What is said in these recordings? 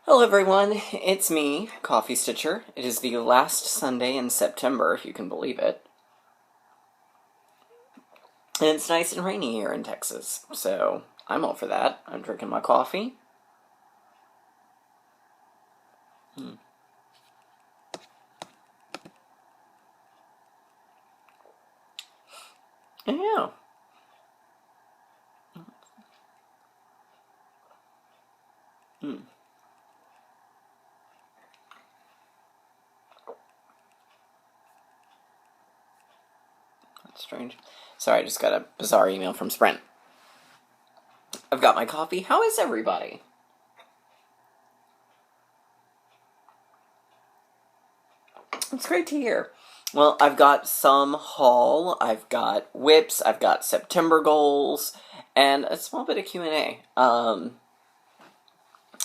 Hello everyone, it's me, Coffee Stitcher. It is the last Sunday in September, if you can believe it. And it's nice and rainy here in Texas, so I'm all for that. I'm drinking my coffee. Yeah. Hmm. That's strange. Sorry, I just got a bizarre email from Sprint. I've got my coffee. How is everybody? It's great to hear. Well, I've got some haul, I've got whips, I've got September goals, and a small bit of Q&A.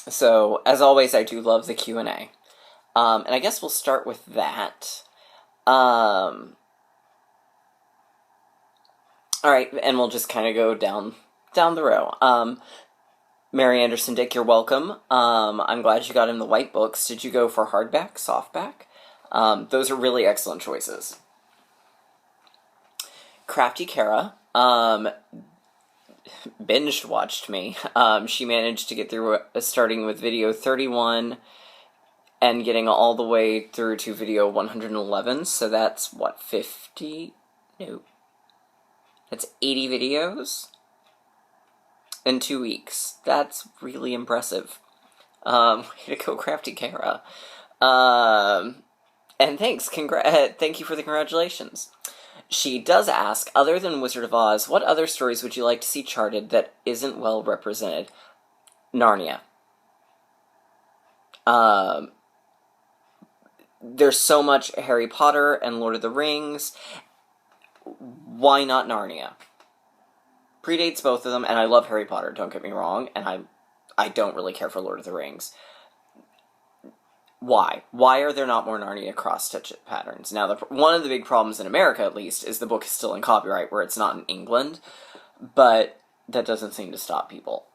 So, as always, I do love the Q&A. And I guess we'll start with that. Alright, and we'll just kind of go down the row. Mary Anderson Dick, you're welcome. I'm glad you got him the white books. Did you go for hardback, softback? Those are really excellent choices. Crafty Kara, binged watched me. She managed to get through starting with video 31 and getting all the way through to video 111, so that's, what, 50? No. That's 80 videos in 2 weeks. That's really impressive. Way to go, Crafty Kara. And thanks, thank you for the congratulations. She does ask, other than Wizard of Oz, what other stories would you like to see charted that isn't well represented? Narnia. There's so much Harry Potter and Lord of the Rings. Why not Narnia? Predates both of them, and I love Harry Potter, don't get me wrong, and I don't really care for Lord of the Rings. Why? Why are there not more Narnia cross-stitch patterns? Now, one of the big problems in America, at least, is the book is still in copyright, where it's not in England, but that doesn't seem to stop people.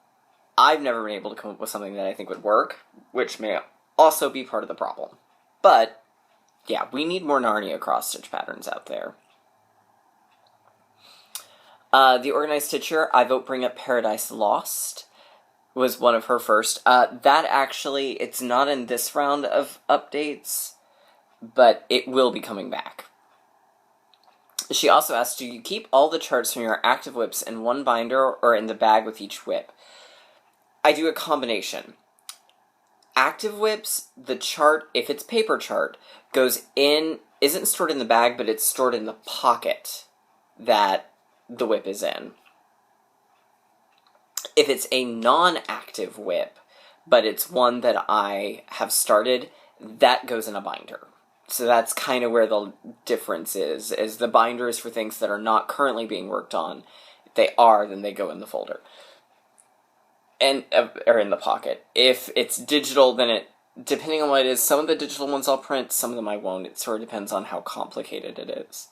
I've never been able to come up with something that I think would work, which may also be part of the problem. But, yeah, we need more Narnia cross-stitch patterns out there. The Organized Stitcher, I vote bring up Paradise Lost, was one of her first. That actually, it's not in this round of updates, but it will be coming back. She also asked, do you keep all the charts from your active whips in one binder or in the bag with each whip? I do a combination. Active whips, the chart, if it's paper chart, isn't stored in the bag, but it's stored in the pocket that the whip is in. If it's a non-active whip, but it's one that I have started, that goes in a binder. So that's kind of where the difference is the binder is for things that are not currently being worked on. If they are, then they go in the folder. Or in the pocket. If it's digital, then depending on what it is, some of the digital ones I'll print, some of them I won't. It sort of depends on how complicated it is.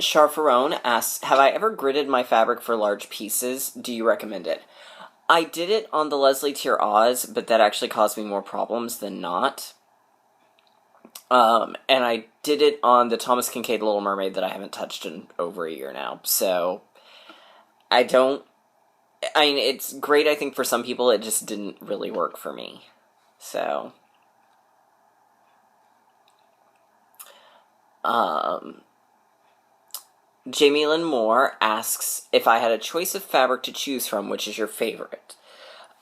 Charfarone asks, have I ever gridded my fabric for large pieces? Do you recommend it? I did it on the Leslie Tier Oz, but that actually caused me more problems than not. And I did it on the Thomas Kincaid Little Mermaid that I haven't touched in over a year now. So, it's great, I think, for some people. It just didn't really work for me. So, Jamie Lynn Moore asks, if I had a choice of fabric to choose from, which is your favorite?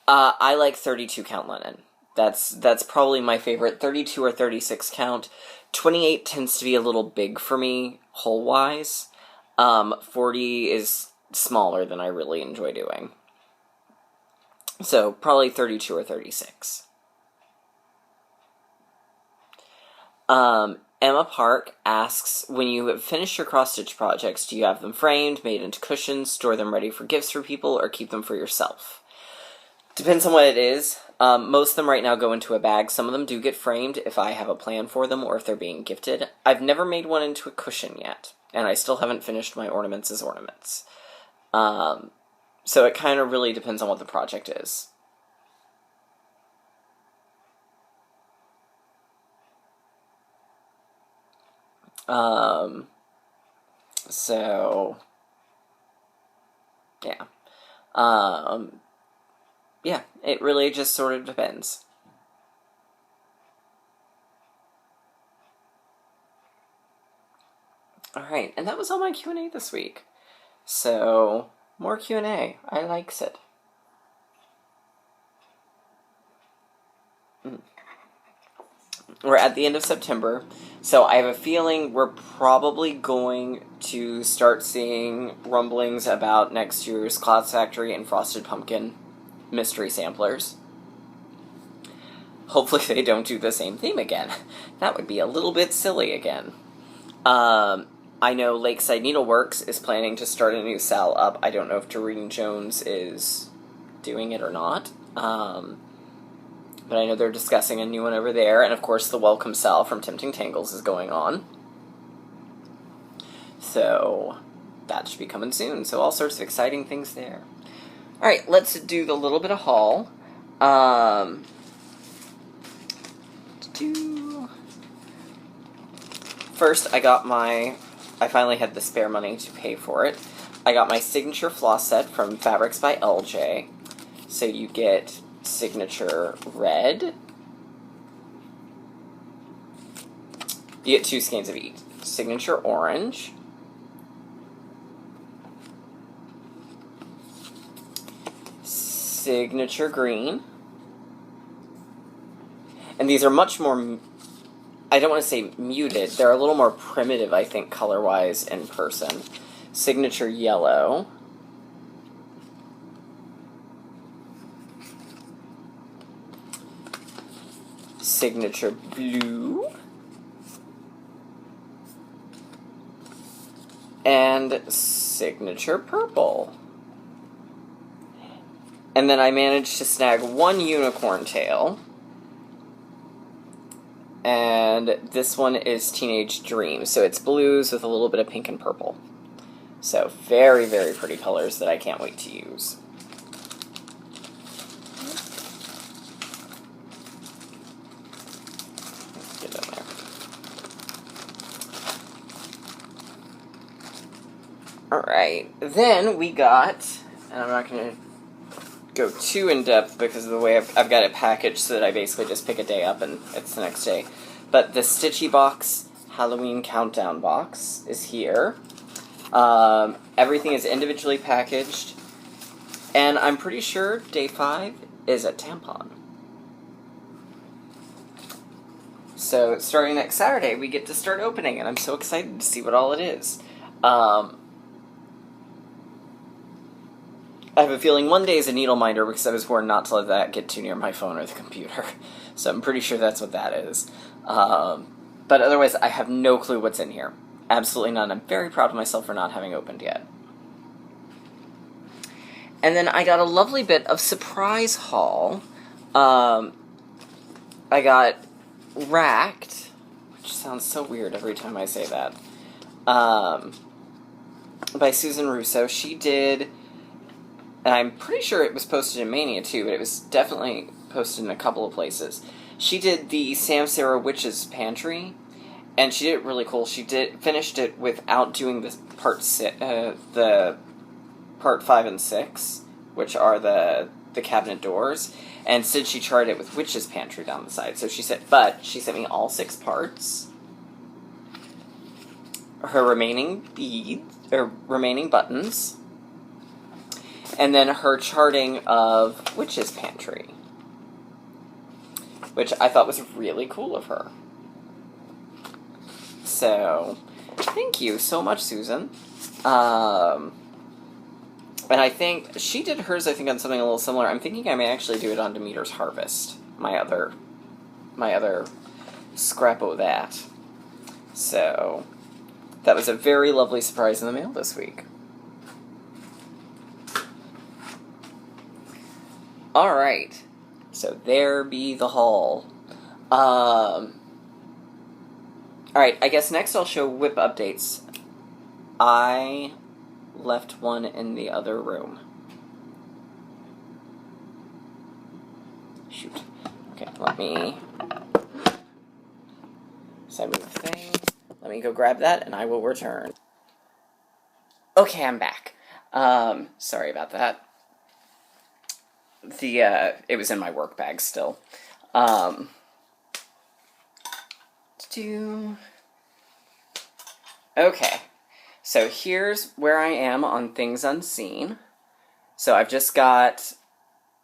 I like 32 count linen. That's probably my favorite. 32 or 36 count. 28 tends to be a little big for me, hole-wise. 40 is smaller than I really enjoy doing. So, probably 32 or 36. Emma Park asks, when you have finished your cross-stitch projects, do you have them framed, made into cushions, store them ready for gifts for people, or keep them for yourself? Depends on what it is. Most of them right now go into a bag. Some of them do get framed if I have a plan for them or if they're being gifted. I've never made one into a cushion yet, and I still haven't finished my ornaments as ornaments. So it kind of really depends on what the project is. So, yeah. Yeah, it really just sort of depends. Alright, and that was all my Q&A this week. So, more Q&A. I likes it. We're at the end of September, so I have a feeling we're probably going to start seeing rumblings about next year's Clouds Factory and Frosted Pumpkin mystery samplers. Hopefully they don't do the same theme again. That would be a little bit silly again. I know Lakeside Needleworks is planning to start a new Sal up. I don't know if Doreen Jones is doing it or not. But I know they're discussing a new one over there. And of course the Welcome Sal from Tempting Tangles is going on. So that should be coming soon. So all sorts of exciting things there. Alright, let's do the little bit of haul. First, I finally had the spare money to pay for it. I got my signature floss set from Fabrics by LJ. So you get signature red. You get 2 skeins of each. Signature orange. Signature green. And these are much more, I don't want to say muted, they're a little more primitive, I think, color-wise in person. Signature yellow. Signature blue. And signature purple. And then I managed to snag 1 unicorn tail. And this one is Teenage Dream. So it's blues with a little bit of pink and purple. So very, very pretty colors that I can't wait to use. Get in there. Alright, then we got, and I'm not going to go too in-depth because of the way I've got it packaged so that I basically just pick a day up and it's the next day. But the Stitchy Box Halloween Countdown box is here. Everything is individually packaged. And I'm pretty sure day 5 is a tampon. So starting next Saturday, we get to start opening, and I'm so excited to see what all it is. I have a feeling one day is a needle minder because I was warned not to let that get too near my phone or the computer. So I'm pretty sure that's what that is. But otherwise, I have no clue what's in here. Absolutely none. I'm very proud of myself for not having opened yet. And then I got a lovely bit of surprise haul. I got Racked, which sounds so weird every time I say that, by Susan Russo. She did, and I'm pretty sure it was posted in Mania too, but it was definitely posted in a couple of places. She did the Samsara Witch's Pantry, and she did it really cool. She finished it without doing the part 5 and 6, which are the cabinet doors, and instead she charted it with Witch's Pantry down the side. So she sent me all 6 parts, her remaining buttons, and then her charting of Witch's Pantry, which I thought was really cool of her. So, thank you so much, Susan. And I think she did hers, I think, on something a little similar. I'm thinking I may actually do it on Demeter's Harvest, my other scrap of that. So, that was a very lovely surprise in the mail this week. Alright. So there be the haul. Alright, I guess next I'll show whip updates. I left one in the other room. Shoot. Okay, let me... So I move the thing. Let me go grab that, and I will return. Okay, I'm back. Sorry about that. It was in my work bag still. Okay, so here's where I am on Things Unseen. So I've just got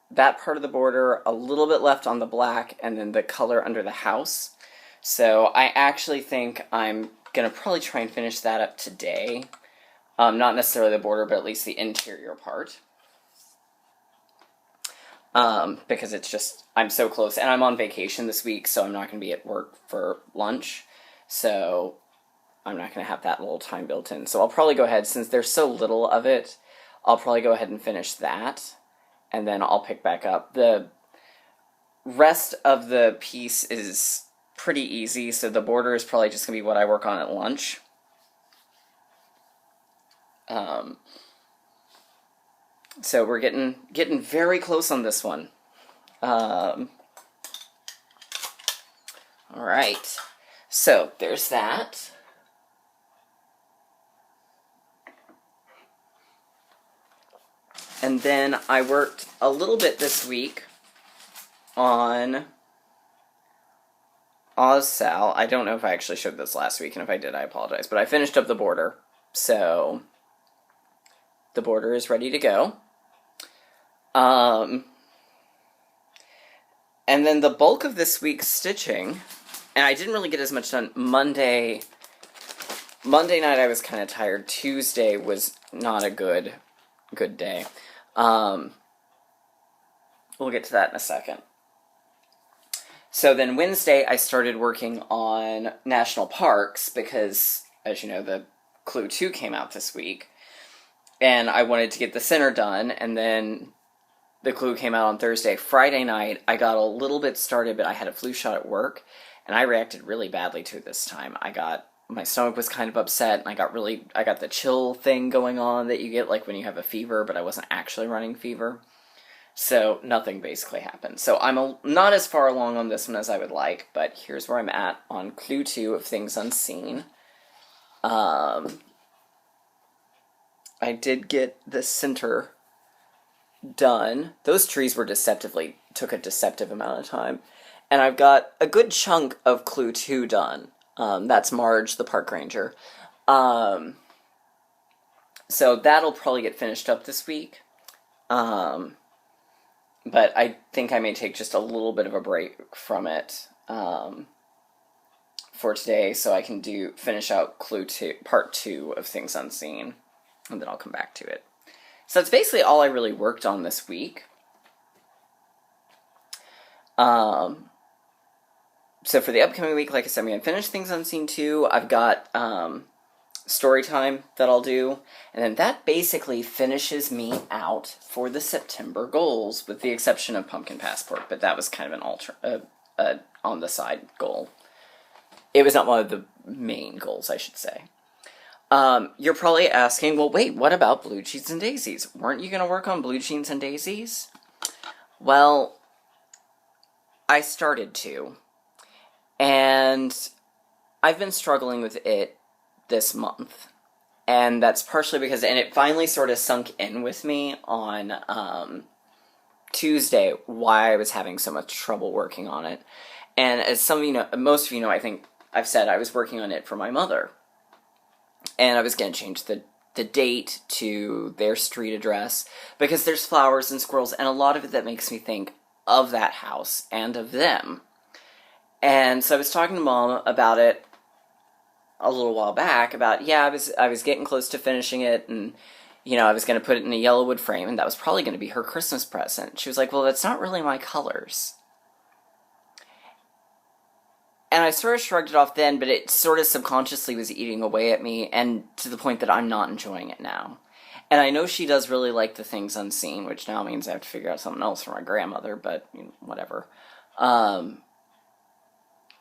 that part of the border, a little bit left on the black, and then the color under the house. So I actually think I'm going to probably try and finish that up today. Not necessarily the border, but at least the interior part. Because it's just, I'm so close, and I'm on vacation this week, so I'm not going to be at work for lunch, so I'm not going to have that little time built in. So I'll probably go ahead, since there's so little of it, I'll probably go ahead and finish that, and then I'll pick back up. The rest of the piece is pretty easy, so the border is probably just going to be what I work on at lunch. So we're getting very close on this one. Alright. So there's that. And then I worked a little bit this week on OzSal. I don't know if I actually showed this last week, and if I did, I apologize. But I finished up the border, so the border is ready to go. And then the bulk of this week's stitching, and I didn't really get as much done Monday night. I was kind of tired. Tuesday was not a good day. We'll get to that in a second. So then Wednesday, I started working on national parks because, as you know, the Clue 2 came out this week. And I wanted to get the center done, and then the Clue came out on Thursday. Friday night, I got a little bit started, but I had a flu shot at work, and I reacted really badly to it this time. My stomach was kind of upset, and I got the chill thing going on that you get like when you have a fever, but I wasn't actually running fever. So nothing basically happened. So I'm not as far along on this one as I would like, but here's where I'm at on Clue 2 of Things Unseen. I did get the center done. Those trees took a deceptive amount of time. And I've got a good chunk of Clue 2 done. That's Marge, the park ranger. So that'll probably get finished up this week. But I think I may take just a little bit of a break from it for today, so I can finish out Clue 2, Part 2 of Things Unseen, and then I'll come back to it. So that's basically all I really worked on this week. So for the upcoming week, like I said, I'm going to finish Things Unseen 2. I've got story time that I'll do, and then that basically finishes me out for the September goals, with the exception of Pumpkin Passport, but that was kind of an on the side goal. It was not one of the main goals, I should say. You're probably asking, well, wait, what about Blue Jeans and Daisies? Weren't you going to work on Blue Jeans and Daisies? Well, I started to, and I've been struggling with it this month, and that's partially because, and it finally sort of sunk in with me on Tuesday why I was having so much trouble working on it. And as some of you know, most of you know, I think I've said I was working on it for my mother, and I was going to change the date to their street address because there's flowers and squirrels, and a lot of it that makes me think of that house and of them. And so I was talking to Mom about it a little while back about, I was getting close to finishing it, and, I was going to put it in a yellow wood frame, and that was probably going to be her Christmas present. She was like, well, that's not really my colors. And I sort of shrugged it off then, but it sort of subconsciously was eating away at me, and to the point that I'm not enjoying it now. And I know she does really like the Things Unseen, which now means I have to figure out something else for my grandmother, but whatever.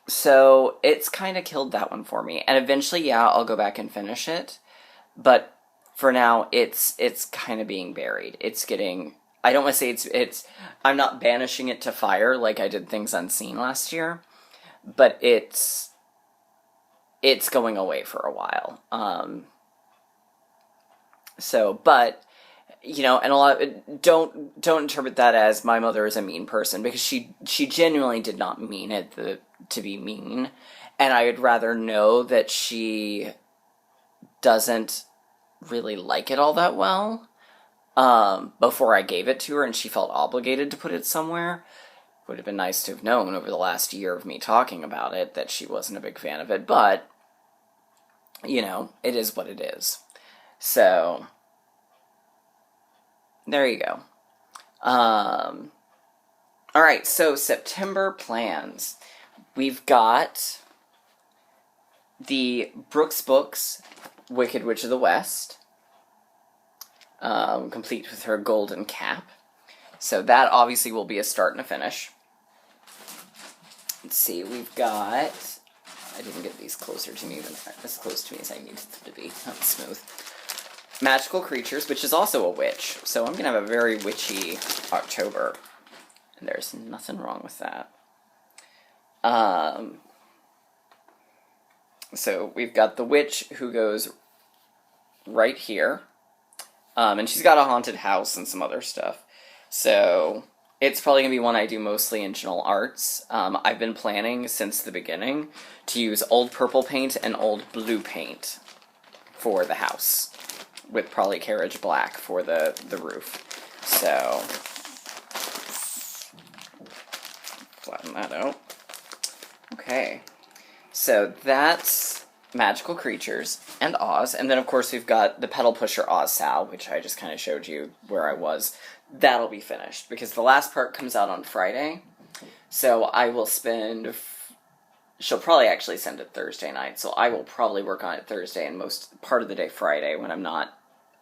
So it's kind of killed that one for me. And eventually, yeah, I'll go back and finish it. But for now, it's kind of being buried. It's getting... I don't want to say it's... I'm not banishing it to fire like I did Things Unseen last year. But it's going away for a while. But, and a lot... Don't interpret that as my mother is a mean person, because she genuinely did not mean it to be mean. And I would rather know that she doesn't really like it all that well before I gave it to her and she felt obligated to put it somewhere. Would have been nice to have known over the last year of me talking about it that she wasn't a big fan of it, but it is what it is. So there you go. Alright, so September plans. We've got the Brooks Books Wicked Witch of the West, complete with her golden cap. So that obviously will be a start and a finish. Let's see, we've got... I didn't get these closer to me, as close to me as I needed them to be. Not smooth. Magical Creatures, which is also a witch. So I'm going to have a very witchy October. And there's nothing wrong with that. So we've got the witch who goes right here. And she's got a haunted house and some other stuff. So it's probably going to be one I do mostly in Gentle Arts. I've been planning since the beginning to use old purple paint and old blue paint for the house, with probably Carriage Black for the roof. So, flatten that out. Okay, so that's Magical Creatures and Oz, and then of course we've got the Pedal Pusher Oz Sal, which I just kind of showed you where I was. That'll be finished, because the last part comes out on Friday, so I will spend... She'll probably actually send it Thursday night, so I will probably work on it Thursday and most part of the day Friday when I'm not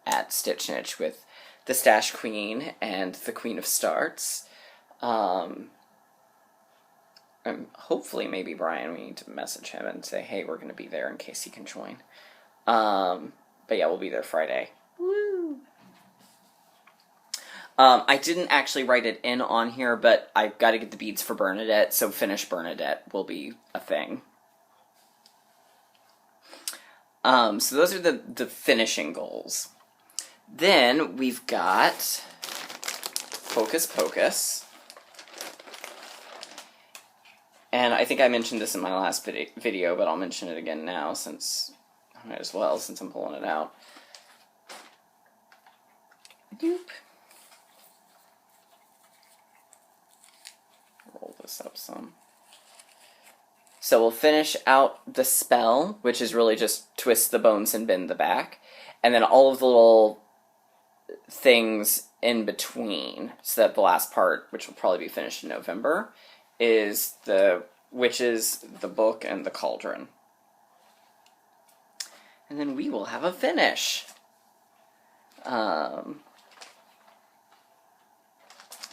at Stitch Niche with the Stash Queen and the Queen of Starts. And hopefully maybe Brian, we need to message him and say, hey, we're going to be there in case he can join. But yeah, we'll be there Friday. Woo! I didn't actually write it in on here, but I've got to get the beads for Bernadette, so finish Bernadette will be a thing. So those are the finishing goals. Then we've got Hocus Pocus. And I think I mentioned this in my last video, but I'll mention it again now, since I might as well, since I'm pulling it out. Doop. Roll this up some. So we'll finish out the spell, which is really just twist the bones and bend the back. And then all of the little things in between, so that the last part, which will probably be finished in November, is the witches, the book, and the cauldron. And then we will have a finish.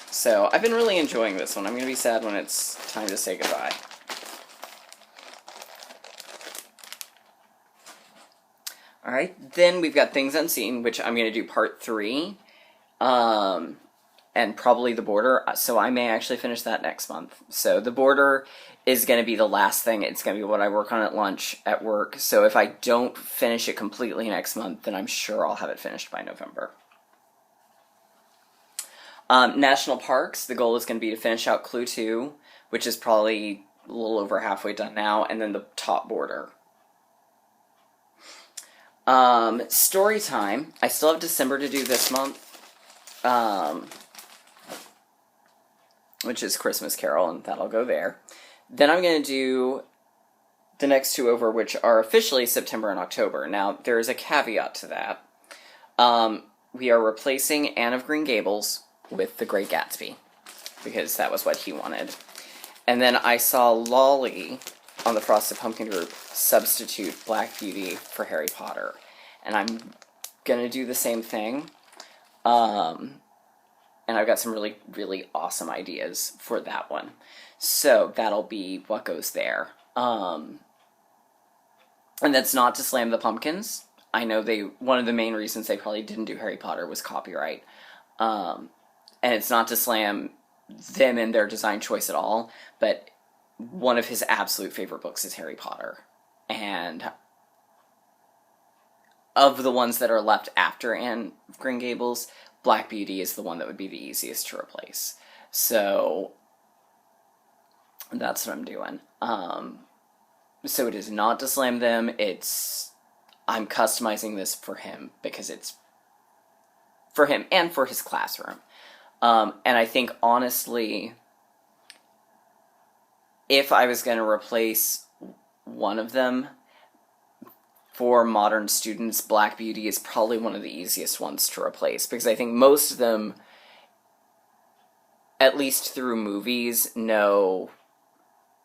So I've been really enjoying this one. I'm going to be sad when it's time to say goodbye. Alright, then we've got Things Unseen, which I'm going to do part 3. And probably The Border, so I may actually finish that next month. So The Border is going to be the last thing. It's going to be what I work on at lunch at work. So if I don't finish it completely next month, then I'm sure I'll have it finished by November. National Parks, the goal is going to be to finish out Clue 2, which is probably a little over halfway done now, and then the top border. Story time, I still have December to do this month. Which is Christmas Carol, and that'll go there. Then I'm going to do the next 2 over, which are officially September and October. Now, there is a caveat to that. We are replacing Anne of Green Gables with The Great Gatsby, because that was what he wanted. And then I saw Lolly on the Frosted Pumpkin group substitute Black Beauty for Harry Potter. And I'm gonna do the same thing. And I've got some really, really awesome ideas for that one. So that'll be what goes there. And that's not to slam the pumpkins. I know one of the main reasons they probably didn't do Harry Potter was copyright. And it's not to slam them in their design choice at all, but one of his absolute favorite books is Harry Potter. And of the ones that are left after Anne of Green Gables, Black Beauty is the one that would be the easiest to replace. So that's what I'm doing. So it is not to slam them. I'm customizing this for him because it's for him and for his classroom. And I think, honestly, if I was going to replace one of them, for modern students, Black Beauty is probably one of the easiest ones to replace, because I think most of them, at least through movies, know,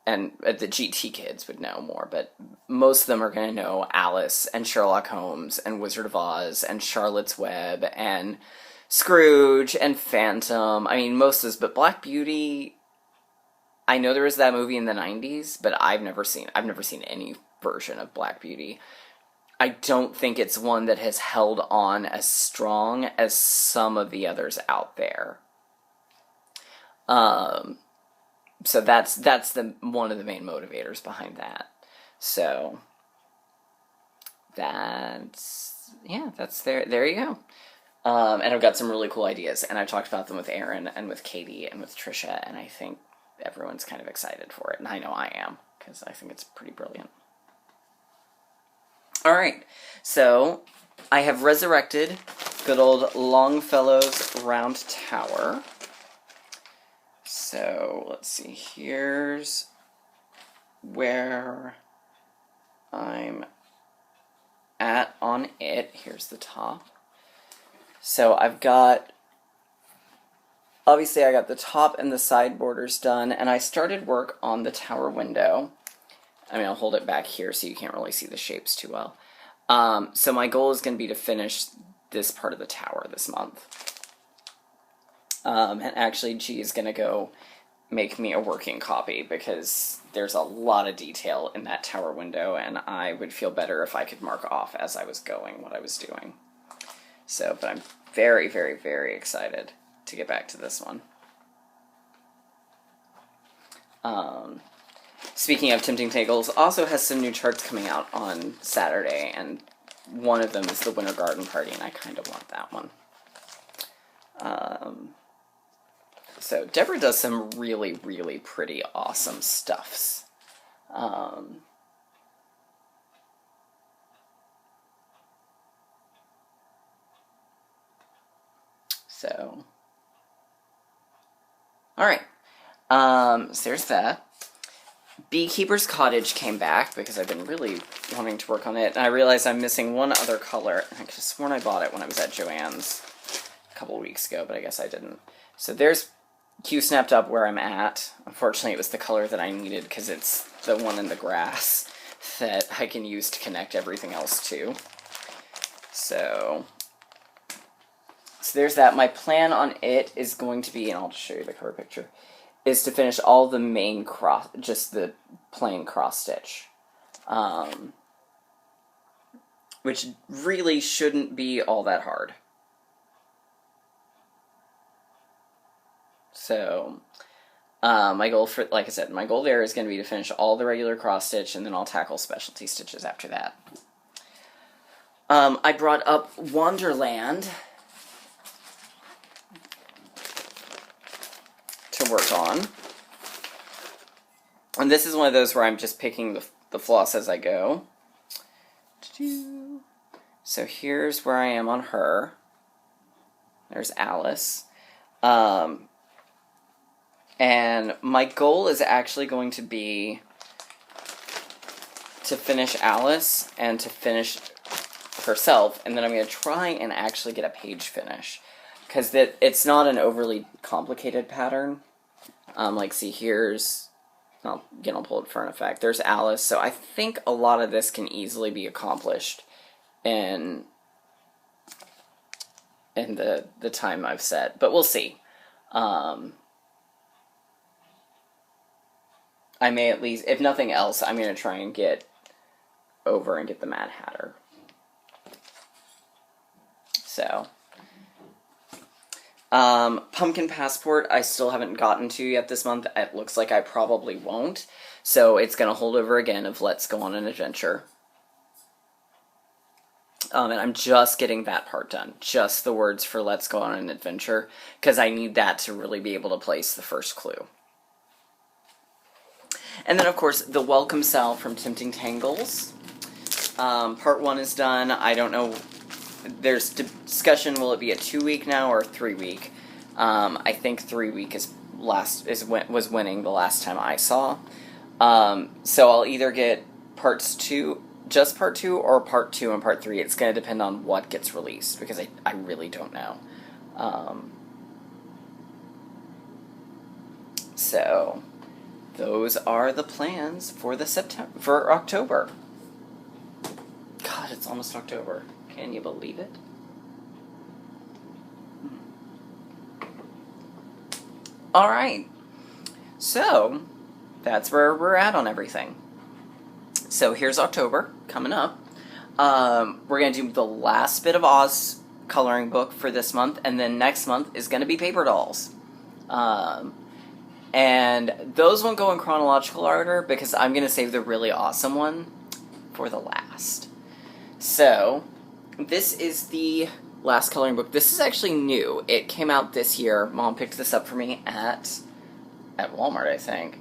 and the GT kids would know more, but most of them are going to know Alice and Sherlock Holmes and Wizard of Oz and Charlotte's Web and Scrooge and Phantom. I mean, most of this, but Black Beauty, I know there was that movie in the 90s, but I've never seen any version of Black Beauty. I don't think it's one that has held on as strong as some of the others out there. So that's one of the main motivators behind that. So that's there you go. And I've got some really cool ideas, and I've talked about them with Erin and with Katie and with Trisha, and I think everyone's kind of excited for it, and I know I am, because I think it's pretty brilliant. Alright, so I have resurrected good old Longfellow's Round Tower. So, let's see, here's where I'm at on it. Here's the top. So obviously I got the top and the side borders done, and I started work on the tower window. I mean, I'll hold it back here so you can't really see the shapes too well. So my goal is going to be to finish this part of the tower this month. And actually, G is going to go make me a working copy, because there's a lot of detail in that tower window, and I would feel better if I could mark off as I was going what I was doing. So, but I'm very, very, very excited to get back to this one. Speaking of Tempting Tangles, also has some new charts coming out on Saturday, and one of them is the Winter Garden Party, and I kind of want that one. So Deborah does some really, really pretty awesome stuffs. So, alright. So there's that. Beekeeper's Cottage came back, because I've been really wanting to work on it, and I realized I'm missing one other color, and I could have sworn I bought it when I was at Joann's a couple weeks ago, but I guess I didn't. So there's Q snapped up where I'm at. Unfortunately, it was the color that I needed, because it's the one in the grass that I can use to connect everything else to. So there's that. My plan on it is going to be, and I'll just show you the cover picture, is to finish all the main just the plain cross stitch. Which really shouldn't be all that hard. So, my goal like I said, my goal there is going to be to finish all the regular cross stitch, and then I'll tackle specialty stitches after that. I brought up Wonderland to work on. And this is one of those where I'm just picking the floss as I go. So here's where I am on her. There's Alice. And my goal is actually going to be to finish Alice and to finish herself, and then I'm going to try and actually get a page finish, because it's not an overly complicated pattern. Like, see, here's, I'll pull it for an effect. There's Alice, so I think a lot of this can easily be accomplished in in the time I've set, but we'll see. I may at least, if nothing else, I'm going to try and get over and get the Mad Hatter. So, Pumpkin Passport, I still haven't gotten to yet this month. It looks like I probably won't. So it's going to hold over again of Let's Go on an Adventure. And I'm just getting that part done. Just the words for Let's Go on an Adventure. Because I need that to really be able to place the first clue. And then, of course, the Welcome Salve from Tempting Tangles. Part 1 is done. I don't know. There's discussion, will it be a 2-week now or 3-week? I think 3-week was winning the last time I saw. So I'll either get just part 2 or part 2 and part 3. It's going to depend on what gets released, because I really don't know. So those are the plans for for October. God, it's almost October. Can you believe it? All right. So that's where we're at on everything. So here's October coming up. We're going to do the last bit of Oz coloring book for this month, and then next month is going to be Paper Dolls. And those won't go in chronological order because I'm going to save the really awesome one for the last. So, this is the last coloring book. This is actually new. It came out this year. Mom picked this up for me at Walmart, I think.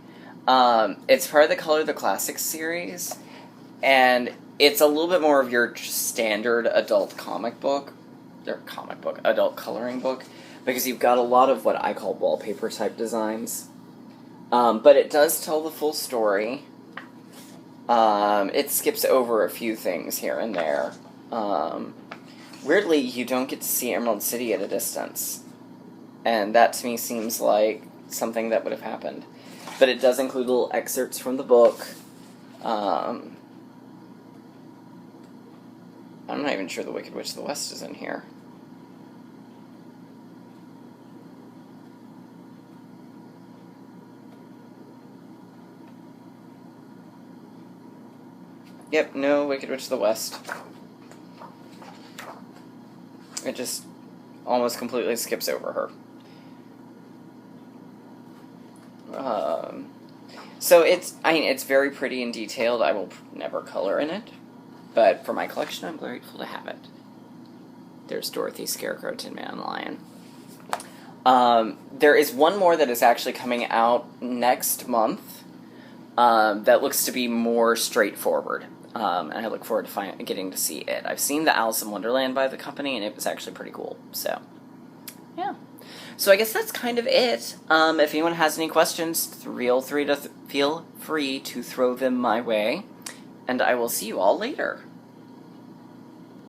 It's part of the Color the Classics series, and it's a little bit more of your standard adult adult coloring book, because you've got a lot of what I call wallpaper type designs. But it does tell the full story. It skips over a few things here and there. Weirdly, you don't get to see Emerald City at a distance. And that to me seems like something that would have happened. But it does include little excerpts from the book. I'm not even sure the Wicked Witch of the West is in here. Yep, no Wicked Witch of the West. It just almost completely skips over her. So it's very pretty and detailed. I will never color in it, but for my collection, I'm grateful to have it. There's Dorothy, Scarecrow, Tin Man, Lion. There is one more that is actually coming out next month. That looks to be more straightforward. And I look forward to getting to see it. I've seen the Alice in Wonderland by the company, and it was actually pretty cool. So, yeah. So I guess that's kind of it. If anyone has any questions, feel free to throw them my way. And I will see you all later.